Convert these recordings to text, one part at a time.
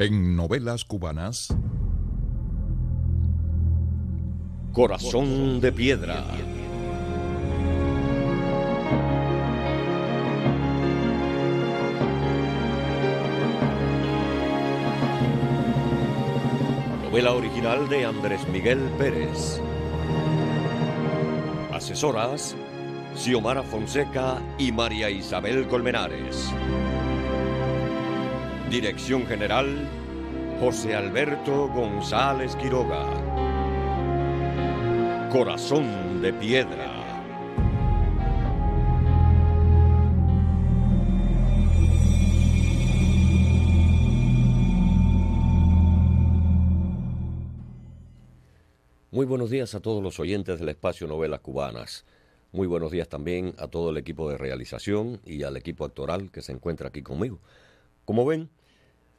En novelas cubanas, Corazón de Piedra. Novela original de Andrés Miguel Pérez. Asesoras, Xiomara Fonseca y María Isabel Colmenares. Dirección general, José Alberto González Quiroga. Corazón de Piedra. Muy buenos días a todos los oyentes del espacio Novelas Cubanas. Muy buenos días también a todo el equipo de realización y al equipo actoral que se encuentra aquí conmigo. Como ven,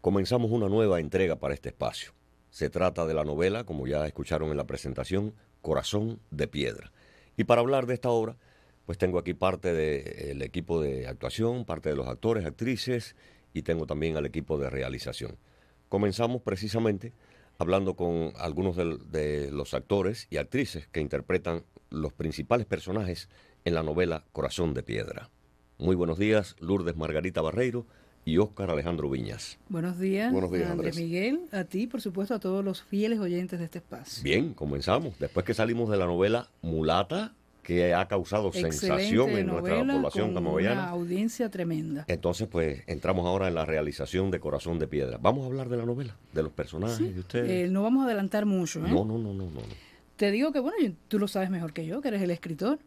comenzamos una nueva entrega para este espacio. Se trata de la novela, como ya escucharon en la presentación, Corazón de Piedra. Y para hablar de esta obra, pues tengo aquí parte del equipo de actuación, parte de los actores, actrices, y tengo también al equipo de realización. Comenzamos precisamente hablando con algunos de los actores y actrices que interpretan los principales personajes en la novela Corazón de Piedra. Muy buenos días, Lourdes Margarita Barreiro y Óscar Alejandro Viñas. Buenos días, Andrés Andrés Miguel, a ti, por supuesto, a todos los fieles oyentes de este espacio. Bien, comenzamos. Después que salimos de la novela Mulata, que ha causado sensación en nuestra población camagüeyana. Una audiencia tremenda. Entonces, pues, entramos ahora en la realización de Corazón de Piedra. Vamos a hablar de la novela, de los personajes, Sí, de ustedes. no vamos a adelantar mucho, ¿eh? No. Te digo que, bueno, tú lo sabes mejor que yo, que eres el escritor.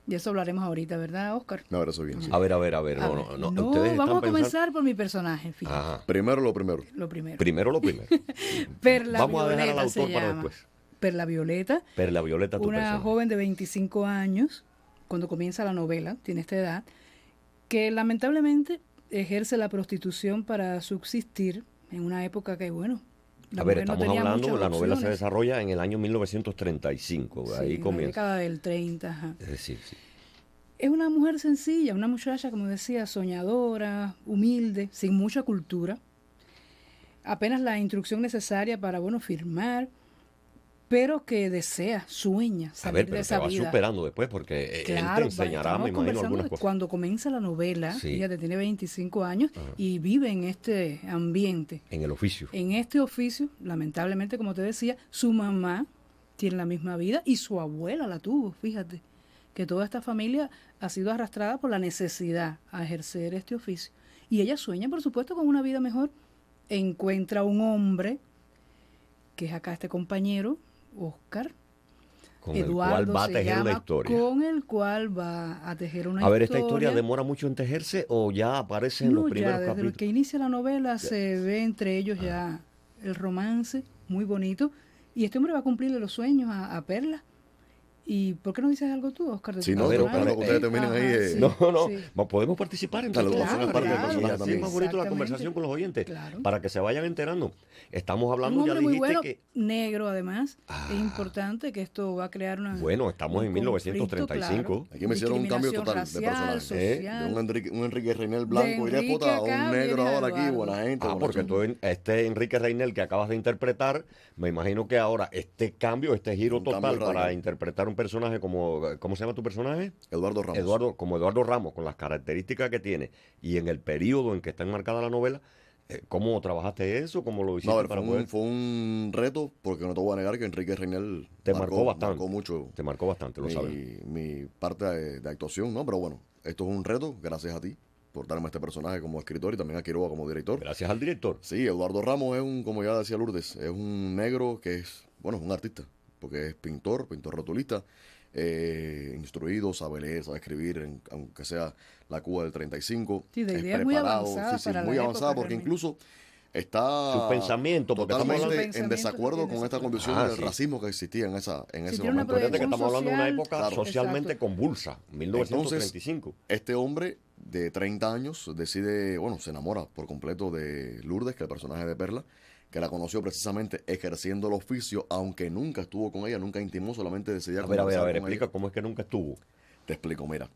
Y eso hablaremos ahorita, ¿verdad, Óscar? No, eso bien. Sí. A ver. No, ustedes están vamos a pensando... comenzar por mi personaje, fíjate. Ajá. Primero lo primero. Lo primero. Primero lo primero. Perla Vamos a dejar al Violeta autor se para llama. después. Perla Violeta. Perla Violeta, tu Una personaje. joven de 25 años, cuando comienza la novela, tiene esta edad, que lamentablemente ejerce la prostitución para subsistir en una época que, bueno, la A ver, mujer no estamos tenía hablando, muchas la novela se opciones. desarrolla en el año 1935, Sí, ahí en la comienza. década del 30, ajá. Es decir, sí. Es una mujer sencilla, una muchacha, como decía, soñadora, humilde, sin mucha cultura. Apenas la instrucción necesaria para, bueno, firmar, pero que desea, sueña A salir ver, de pero esa se va vida. superando después porque él te enseñará, estamos me imagino, conversando algunas de cosas. cuando comienza la novela, Sí. ella tiene 25 años Ajá. y vive en este ambiente. En el oficio. En este oficio, lamentablemente, como te decía, su mamá tiene la misma vida y su abuela la tuvo, fíjate, que toda esta familia ha sido arrastrada por la necesidad a ejercer este oficio. Y ella sueña, por supuesto, con una vida mejor. Encuentra un hombre, que es acá este compañero, Óscar, Con Eduardo el cual va a se tejer una llama, historia. con el cual va a tejer una A ver, historia. ¿esta historia demora mucho en tejerse o ya aparece en No, los ya primeros desde capítulos? lo que inicia la novela se ve entre ellos ya el romance, muy bonito. Y este hombre va a cumplirle los sueños a Perla. ¿Y por qué no dices algo tú, Óscar? de Sí, tu no, pero personaje? cuando ustedes terminen Ajá, ahí. sí. No, Sí. podemos participar en Claro, todo vamos a hacer parte del personaje así también. es más bonito la Exactamente. conversación con los oyentes, Claro. para que se vayan enterando. Estamos Un hablando, ya hombre muy dijiste bueno, que... negro además. Ah. Es importante que esto va a crear una... Bueno, estamos en un 1935. conflicto, Aquí me hicieron un cambio total de discriminación personaje. racial, De social. un Enrique Reinel blanco y Enrique déspota a un acá negro viene ahora aquí, Eduardo. buena gente. buena Porque gente. tú, este Enrique Reinel que acabas de interpretar, me imagino que ahora este cambio, este giro Un total cambio para radical. interpretar un personaje como, ¿cómo se llama tu personaje? Eduardo Ramos. Eduardo Ramos, con las características que tiene y en el periodo en que está enmarcada la novela, ¿cómo trabajaste eso? ¿Cómo lo hiciste No, a ver, para fue, poder...? un, fue un reto, porque no te voy a negar que Enrique Reinel Te marcó bastante. marcó mucho Te marcó bastante, lo sabes. mi parte de actuación, ¿no? Pero bueno, esto es un reto, gracias a ti, por darme este personaje como escritor y también a Quiroga como director. Gracias al director. Sí, Eduardo Ramos es como ya decía Lourdes, es un negro que es, bueno, un artista, porque es pintor rotulista, instruido, sabe leer, sabe escribir, aunque sea la Cuba del 35. Sí, de es ideas muy preparado, avanzadas para la muy época, avanzada, porque realmente. incluso está Su pensamiento, porque estamos totalmente hablando de- en desacuerdo Su pensamiento con esta tiene condición Ah, del sí. racismo que existía en ese tiene una momento. Fíjate que proyección estamos hablando de una social, época claro. socialmente Exacto. convulsa, 1935. Este hombre de 30 años decide, bueno, se enamora por completo de Lourdes, que es el personaje de Perla, que la conoció precisamente ejerciendo el oficio, aunque nunca estuvo con ella, nunca intimó, solamente decidía a ver, conversar con explica ella. cómo es que nunca estuvo. Te explico, mira.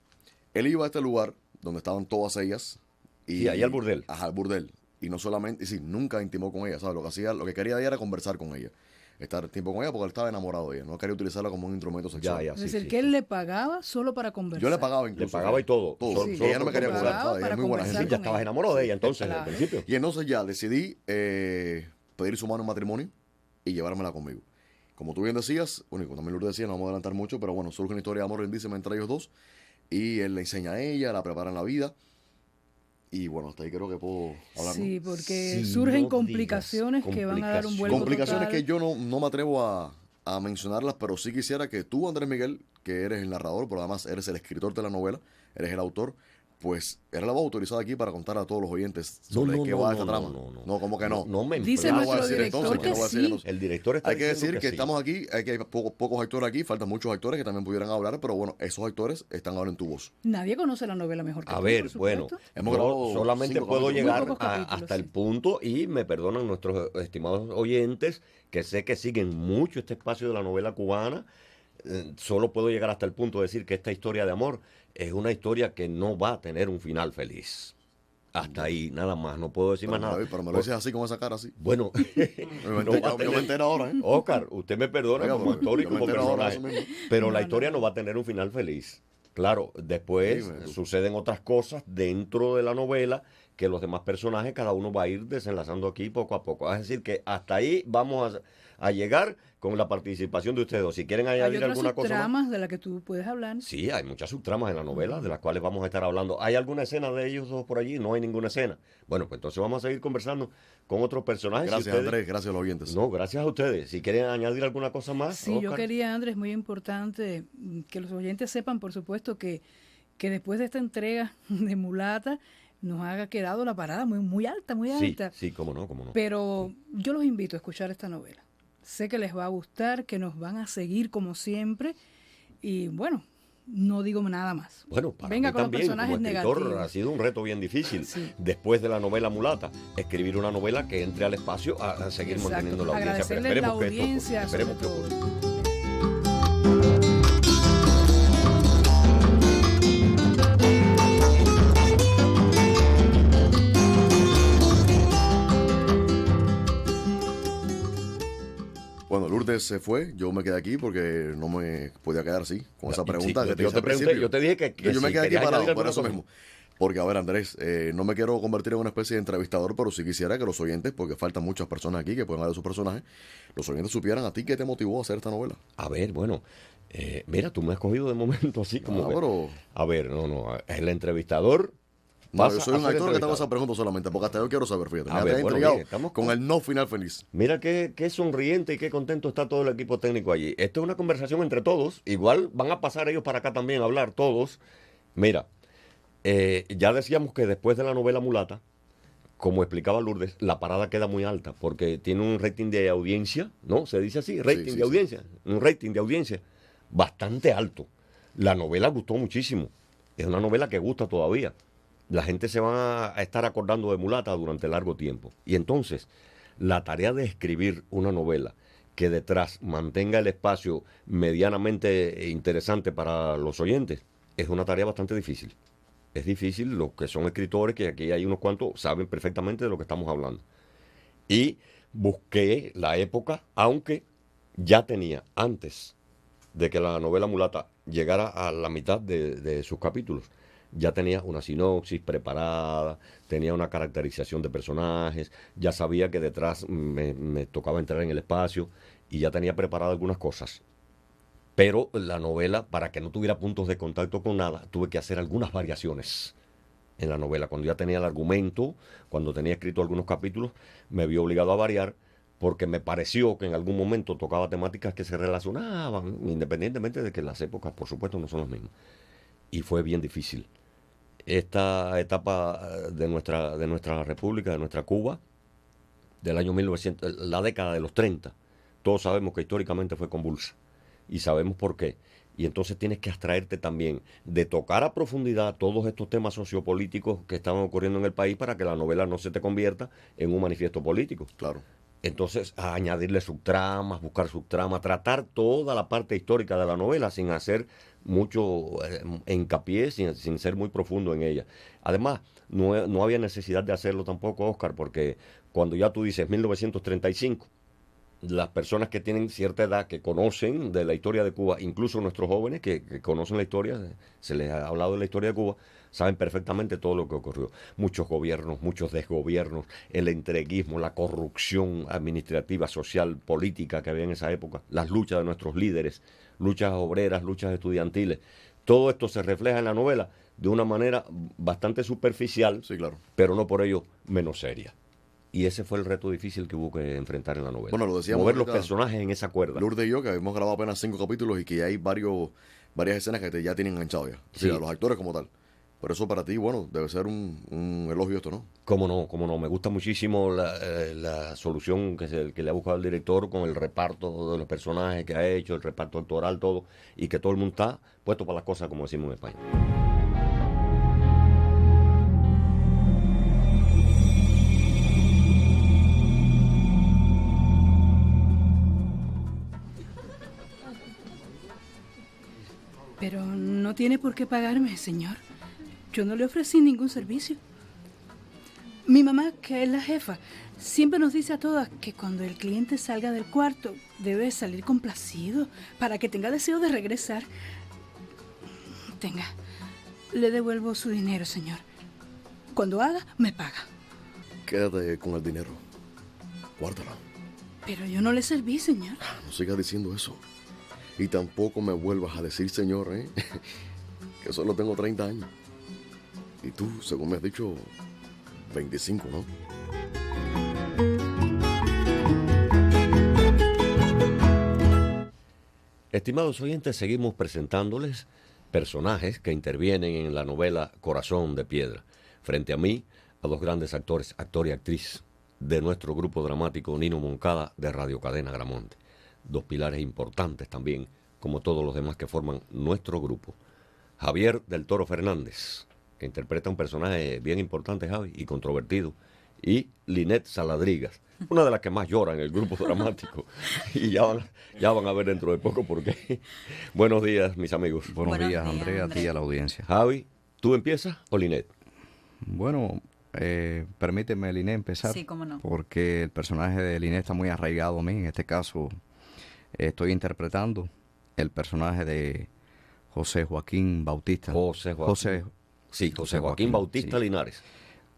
Él iba a este lugar donde estaban todas ellas. Sí, ahí al burdel. Ajá, al burdel. y no solamente, y sí, nunca intimó con ella, ¿sabes? Lo que hacía, lo que quería ella era conversar con ella, estar tiempo con ella porque él estaba enamorado de ella, no quería utilizarla como un instrumento sexual. Ya, Es sí, decir, sí, que sí. él le pagaba solo para conversar. Yo le pagaba incluso. Le pagaba y todo. Todo. Sí. Y ella no me quería Le cobrar, pagaba ¿sabes? Ella para es muy buena conversar gente. Ya con estabas ella. enamorado de ella entonces, Claro. al principio. Y entonces ya decidí pedir su mano en matrimonio y llevármela conmigo. Como tú bien decías, bueno, y como también Lourdes decía, no vamos a adelantar mucho, pero bueno, surge una historia de amor lindísima entre ellos dos. Y él le enseña a ella, la prepara en la vida. Y bueno, hasta ahí creo que puedo hablar, ¿no? Sí, porque Sí, surgen no complicaciones digas que van a dar un vuelco Complicaciones total. que yo no me atrevo a mencionarlas, pero sí quisiera que tú, Andrés Miguel, que eres el narrador, pero además eres el escritor de la novela, eres el autor, pues eres la voz autorizada aquí para contar a todos los oyentes sobre qué va esta trama. No, ¿cómo que no? No me Dice ¿Qué emplazo. voy a nuestro decir director entonces? ¿Qué que no voy a decir sí. entonces? El director está Hay que diciendo decir que sí. estamos aquí, hay pocos actores aquí, faltan muchos actores que también pudieran hablar, pero bueno, esos actores están ahora en tu voz. Nadie conoce la novela mejor que A tú, ver, por bueno, supuesto. Hemos yo grabado solamente 5 puedo capítulos. llegar Muy pocos capítulos, hasta el sí. punto, y me perdonan nuestros estimados oyentes, que sé que siguen mucho este espacio de la novela cubana. Solo puedo llegar hasta el punto de decir que esta historia de amor es una historia que no va a tener un final feliz. Hasta ahí, nada más, no puedo decir más nada. Pero me lo dices así, con esa cara así. Bueno, no va a Yo me tener- entero ahora, ¿eh? Oscar, usted me perdona Oiga, como porque actor y yo me como entero ahora personaje, eso mismo. pero la No, historia no. no va a tener un final feliz. Claro, después Dime tú. suceden otras cosas dentro de la novela que los demás personajes, cada uno va a ir desenlazando aquí poco a poco. Es decir, que hasta ahí vamos a llegar con la participación de ustedes dos. Si quieren Hay añadir otras alguna cosa más. subtramas de las que tú puedes hablar. Sí, hay muchas subtramas en la novela de las cuales vamos a estar hablando. ¿Hay alguna escena de ellos dos por allí? No hay ninguna escena. Bueno, pues entonces vamos a seguir conversando con otros personajes. Si Gracias, ustedes- Andrés, gracias a los oyentes. No, gracias a ustedes. Si quieren añadir alguna cosa más. Sí, yo Oscar. quería, Andrés, muy importante que los oyentes sepan, por supuesto, que después de esta entrega de Mulata nos ha quedado la parada muy alta, muy Sí, alta. sí, cómo no, cómo no. Pero yo los invito a escuchar esta novela. Sé que les va a gustar, que nos van a seguir como siempre. Y bueno, no digo nada más. Bueno, para Venga mí con los también, personajes como escritor, negativos. ha sido un reto bien difícil. Sí. Después de la novela Mulata, escribir una novela que entre al espacio a seguir Exacto. manteniendo la audiencia. Pero Agradecerles la esperemos que esto ocurra, audiencia, esperemos que sobre ocurra. todo. Bueno, Lourdes se fue, yo me quedé aquí porque no me podía quedar así, con esa Sí, pregunta que te yo hice te al pregunté, principio. yo te dije que Yo me si quedé aquí querías parado añadir por alguna eso cosa mismo. Porque, a ver, Andrés, no me quiero convertir en una especie de entrevistador, pero sí quisiera que los oyentes, porque faltan muchas personas aquí que pueden hablar de sus personajes, los oyentes supieran a ti qué te motivó a hacer esta novela. A ver, bueno, mira, tú me has cogido de momento así como que- pero A ver, no, el entrevistador... no, pasa yo soy a un ser actor que te hago entrevistado. esa pregunta solamente, porque hasta yo quiero saber, fíjate. A Me ver, has bueno, intrigado bien, estamos con el no final feliz. Mira qué sonriente y qué contento está todo el equipo técnico allí. Esto es una conversación entre todos. Igual van a pasar ellos para acá también a hablar todos. Mira, ya decíamos que después de la novela Mulata, como explicaba Lourdes, la parada queda muy alta porque tiene un rating de audiencia, ¿no? Se dice así, rating sí, de sí. audiencia. Un rating de audiencia bastante alto. La novela gustó muchísimo. Es una novela que gusta todavía. La gente se va a estar acordando de Mulata durante largo tiempo. Y entonces, la tarea de escribir una novela que detrás mantenga el espacio medianamente interesante para los oyentes es una tarea bastante difícil. Es difícil, los que son escritores, que aquí hay unos cuantos, saben perfectamente de lo que estamos hablando. Y busqué la época, aunque ya tenía, antes de que la novela Mulata llegara a la mitad de sus capítulos, ya tenía una sinopsis preparada, tenía una caracterización de personajes, ya sabía que detrás me tocaba entrar en el espacio y ya tenía preparadas algunas cosas. Pero la novela, para que no tuviera puntos de contacto con nada, tuve que hacer algunas variaciones en la novela. Cuando ya tenía el argumento, cuando tenía escrito algunos capítulos, me vi obligado a variar porque me pareció que en algún momento tocaba temáticas que se relacionaban, independientemente de que las épocas, por supuesto, no son las mismas. Y fue bien difícil. Esta etapa de nuestra república, de nuestra Cuba, del año 1900, la década de los 30, todos sabemos que históricamente fue convulsa. Y sabemos por qué. Y entonces tienes que abstraerte también de tocar a profundidad todos estos temas sociopolíticos que estaban ocurriendo en el país para que la novela no se te convierta en un manifiesto político. Claro. entonces a añadirle subtramas, buscar subtramas, tratar toda la parte histórica de la novela sin hacer mucho hincapié, sin ser muy profundo en ella. Además, no había necesidad de hacerlo tampoco, Oscar, porque cuando ya tú dices 1935, las personas que tienen cierta edad, que conocen de la historia de Cuba, incluso nuestros jóvenes que conocen la historia, se les ha hablado de la historia de Cuba, saben perfectamente todo lo que ocurrió. Muchos gobiernos, muchos desgobiernos, el entreguismo, la corrupción administrativa, social, política que había en esa época, las luchas de nuestros líderes, luchas obreras, luchas estudiantiles. Todo esto se refleja en la novela de una manera bastante superficial, Sí, claro. pero no por ello menos seria. Y ese fue el reto difícil que hubo que enfrentar en la novela. Bueno, lo decíamos mover los ahorita, personajes en esa cuerda. Lourdes y yo, que hemos grabado apenas 5 capítulos y que ya hay varias escenas que ya tienen enganchado ya. Sí. Sí, a los actores como tal. Por eso para ti, bueno, debe ser un elogio esto, ¿no? Cómo no. Me gusta muchísimo la solución que le ha buscado el director con el reparto de los personajes que ha hecho, el reparto actoral, todo. Y que todo el mundo está puesto para las cosas, como decimos en España. Pero no tiene por qué pagarme, señor. Yo no le ofrecí ningún servicio. Mi mamá, que es la jefa, siempre nos dice a todas que cuando el cliente salga del cuarto debe salir complacido para que tenga deseo de regresar. Tenga, le devuelvo su dinero, señor. Cuando haga, me paga. Quédate con el dinero. Guárdalo. Pero yo no le serví, señor. No sigas diciendo eso. Y tampoco me vuelvas a decir, señor, que solo tengo 30 años. Y tú, según me has dicho, 25, ¿no? Estimados oyentes, seguimos presentándoles personajes que intervienen en la novela Corazón de Piedra. Frente a mí, a dos grandes actores, actor y actriz de nuestro grupo dramático Nino Moncada de Radio Cadena Gramonte. Dos pilares importantes también, como todos los demás que forman nuestro grupo. Javier del Toro Fernández, que interpreta un personaje bien importante, Javi, y controvertido. Y Linet Saladrigas, una de las que más llora en el grupo dramático. Y ya van a ver dentro de poco por qué. Buenos días, mis amigos. Buenos días, Andrea, a ti y a la audiencia. Javi, ¿tú empiezas o Linet? Bueno, permíteme, Linet, empezar. Sí, cómo no. Porque el personaje de Linet está muy arraigado a mí. En este caso, estoy interpretando el personaje de José Joaquín Bautista. José Joaquín Bautista sí. Linares.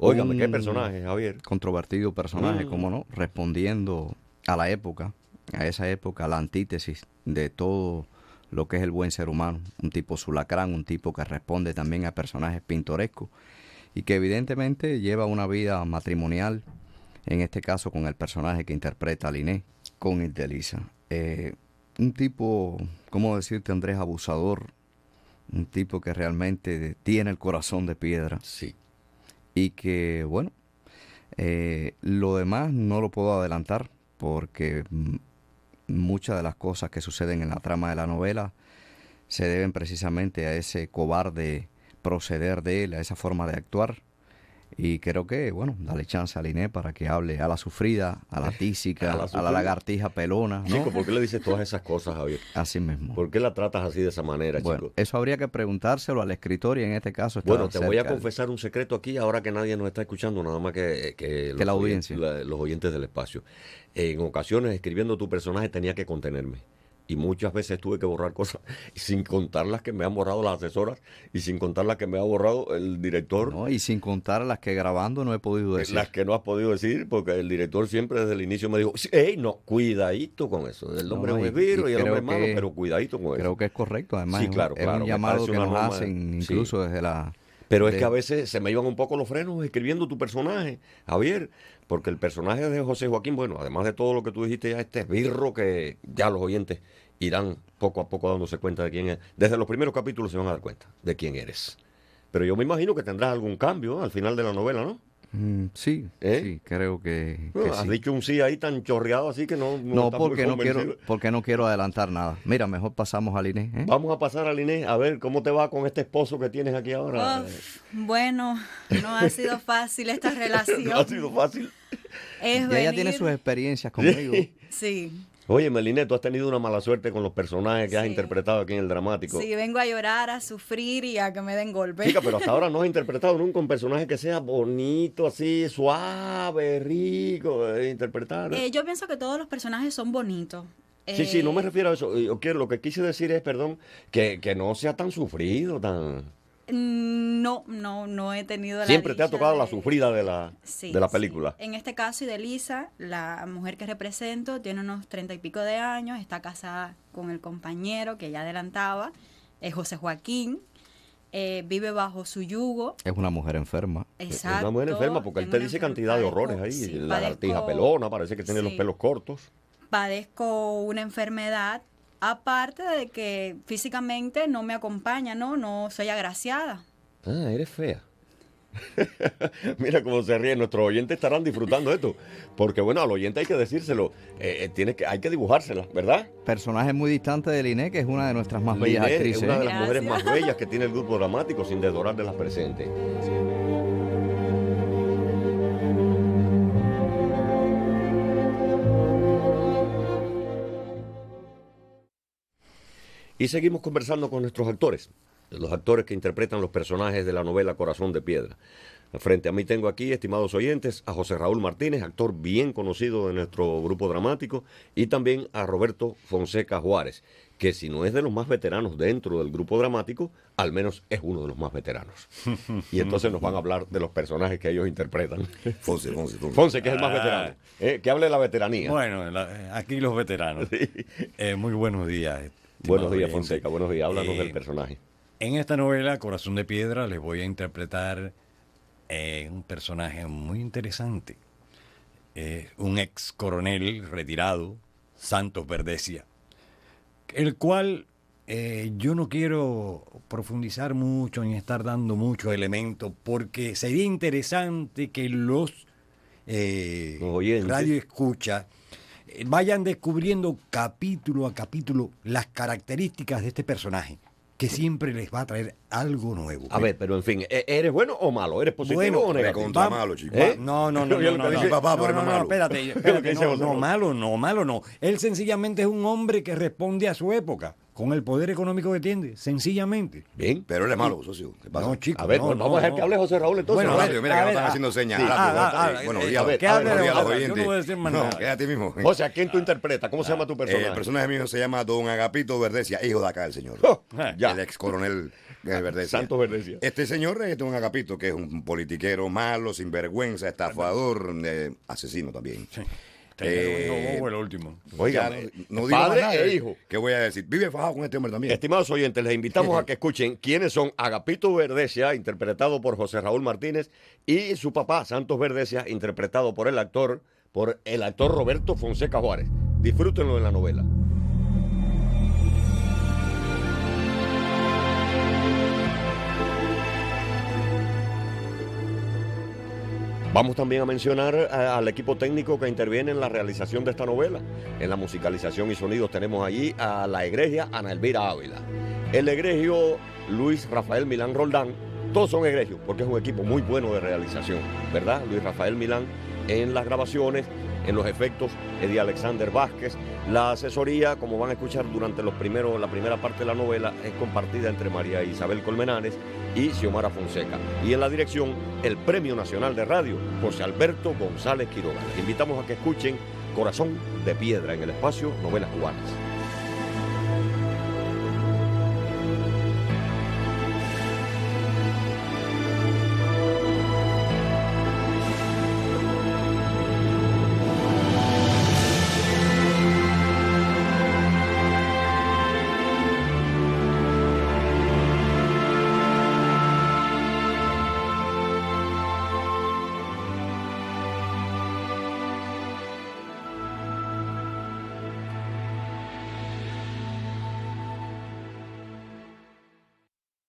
Óigame, ¿qué personaje, Javier? Controvertido personaje, cómo no, respondiendo a la época, a esa época, a la antítesis de todo lo que es el buen ser humano. Un tipo sulacrán, un tipo que responde también a personajes pintorescos y que evidentemente lleva una vida matrimonial, en este caso con el personaje que interpreta a Linet, con Ildelisa. Un tipo, ¿cómo decirte, Andrés, abusador? Un tipo que realmente tiene el corazón de piedra. Sí. Y que, bueno, lo demás no lo puedo adelantar porque muchas de las cosas que suceden en la trama de la novela se deben precisamente a ese cobarde proceder de él, a esa forma de actuar. Y creo que, bueno, dale chance a Linet para que hable a la sufrida, a la tísica, a la lagartija pelona, ¿no? Chico, ¿por qué le dices todas esas cosas, Javier? Así mismo. ¿Por qué la tratas así de esa manera, Bueno, chico? eso habría que preguntárselo al escritor y en este caso está Bueno, te voy a cerca. confesar un secreto aquí, ahora que nadie nos está escuchando, nada más que la audiencia. los oyentes del espacio. En ocasiones, escribiendo tu personaje, tenía que contenerme. Y muchas veces tuve que borrar cosas, sin contar las que me han borrado las asesoras y sin contar las que me ha borrado el director. No, y sin contar las que grabando no he podido decir. Las que no has podido decir, porque el director siempre desde el inicio me dijo, ¡ey, no, cuidadito con eso! El hombre No, es un esbirro y el creo hombre es malo, que- pero cuidadito con eso. Creo que es correcto, además Sí, es un- claro, es claro, un me llamado parece que una nos norma, hacen sí. incluso desde la... Pero es de- que a veces se me iban un poco los frenos escribiendo tu personaje, Javier, porque el personaje de José Joaquín, bueno, además de todo lo que tú dijiste, ya este esbirro que ya los oyentes irán poco a poco dándose cuenta de quién es. Desde los primeros capítulos se van a dar cuenta de quién eres. Pero yo me imagino que tendrás algún cambio al final de la novela, ¿no? Sí, ¿Eh? sí, creo que Has sí. dicho un sí ahí tan chorreado así que no No, estás muy convencido. porque no quiero adelantar nada. Mira, mejor pasamos al Inés. Vamos a pasar a Inés a ver cómo te va con este esposo que tienes aquí ahora. Uf, bueno, no ha sido fácil esta relación. No ha sido fácil. Es Y ella tiene venir- sus experiencias conmigo. Sí, Oye, Meliné, tú has tenido una mala suerte con los personajes que has Sí. interpretado aquí en el dramático. sí, vengo a llorar, a sufrir y a que me den golpes. Chica, pero hasta ahora no has interpretado nunca un personaje que sea bonito, así, suave, rico de interpretar. Yo pienso que todos los personajes son bonitos. Sí, no me refiero a eso. Lo que quise decir es, perdón, que no sea tan sufrido, tan... No he tenido la Siempre te ha dicha tocado la de- sufrida de la Sí, película. sí. En este caso, Idelisa, la mujer que represento, tiene unos 30 y pico de años, está casada con el compañero que ya adelantaba, es José Joaquín, vive bajo su yugo. Es una mujer enferma. Exacto. Es una mujer enferma porque él te tengo dice una cantidad de padezco- horrores ahí. sí, La lagartija padezco- pelona, parece que tiene los sí. pelos cortos. Padezco una enfermedad, aparte de que físicamente no me acompaña, no soy agraciada. Ah, eres fea. Mira cómo se ríe. Nuestros oyentes estarán disfrutando esto. Porque, bueno, al oyente hay que decírselo. Hay que dibujársela, ¿verdad? Personaje muy distante de Inés, que es una de nuestras más bellas Linet actrices. es una de las Gracias. mujeres más bellas que tiene el grupo dramático, sin desdorar de las presentes. Y seguimos conversando con nuestros actores, los actores que interpretan los personajes de la novela Corazón de Piedra. Frente a mí tengo aquí, estimados oyentes, a José Raúl Martínez, actor bien conocido de nuestro grupo dramático, y también a Roberto Fonseca Juárez, que si no es de los más veteranos dentro del grupo dramático, al menos es uno de los más veteranos. Y entonces nos van a hablar de los personajes que ellos interpretan. Fonse. Fonse, que es el más veterano, que hable de la veteranía. Bueno, aquí los veteranos. Muy buenos días. Buenos días, estimado oyente. Fonseca, buenos días. Háblanos Eh, del personaje. En esta novela, Corazón de Piedra, les voy a interpretar un personaje muy interesante. Un ex coronel retirado, Santos Verdecia, el cual yo no quiero profundizar mucho ni estar dando muchos elementos, porque sería interesante que los oyentes. radio escucha vayan descubriendo capítulo a capítulo las características de este personaje, que siempre les va a traer algo nuevo. A ver, pero en fin, ¿eres bueno o malo? ¿Eres positivo Bueno, o negativo? contra Vamos. malo, chico. ¿Eh? No, Yo lo que dice- papá, pero no malo. espérate, Lo que dice José Raúl. malo no. Él sencillamente es un hombre que responde a su época, con el poder económico que tiene, sencillamente. Bien. Pero él es malo, socio. ¿Qué pasa? No, chico. A ver, no, pues no, vamos a dejar no. que hable José Raúl entonces. Bueno, Vale. Horacio, mira que a no ver, están haciendo señas. sí. Horacio, buenos días. a ver, que hable buenos días a los Horacio, yo no oyentes. voy a decir más No, nada. quédate mismo. O sea, ¿quién tú interpretas? ¿Cómo se llama tu personaje? El personaje mío se llama Don Agapito Verdecia, hijo de acá del señor. Oh, ya. El ex coronel Verdecia. Santos Verdecia. Este señor es Don Agapito, que es un politiquero malo, sinvergüenza, estafador, asesino también. No, el último. Oiga, Ya no digo padre más nada. e hijo. ¿Qué voy a decir? Vive fajado con este hombre también. Estimados oyentes, les invitamos a que escuchen quiénes son Agapito Verdecia, interpretado por José Raúl Martínez, y su papá, Santos Verdecia, interpretado por el actor Roberto Fonseca Juárez. Disfrútenlo en la novela. Vamos también a mencionar al equipo técnico que interviene en la realización de esta novela. En la musicalización y sonidos tenemos allí a la egregia Ana Elvira Ávila. El egregio Luis Rafael Milán Roldán. Todos son egregios porque es un equipo muy bueno de realización, ¿verdad? Luis Rafael Milán en las grabaciones, en los efectos, Eddie Alexander Vázquez. La asesoría, como van a escuchar durante la primera parte de la novela, es compartida entre María Isabel Colmenares y Xiomara Fonseca. Y en la dirección, el Premio Nacional de Radio, José Alberto González Quiroga. Les invitamos a que escuchen Corazón de Piedra en el espacio Novelas Cubanas.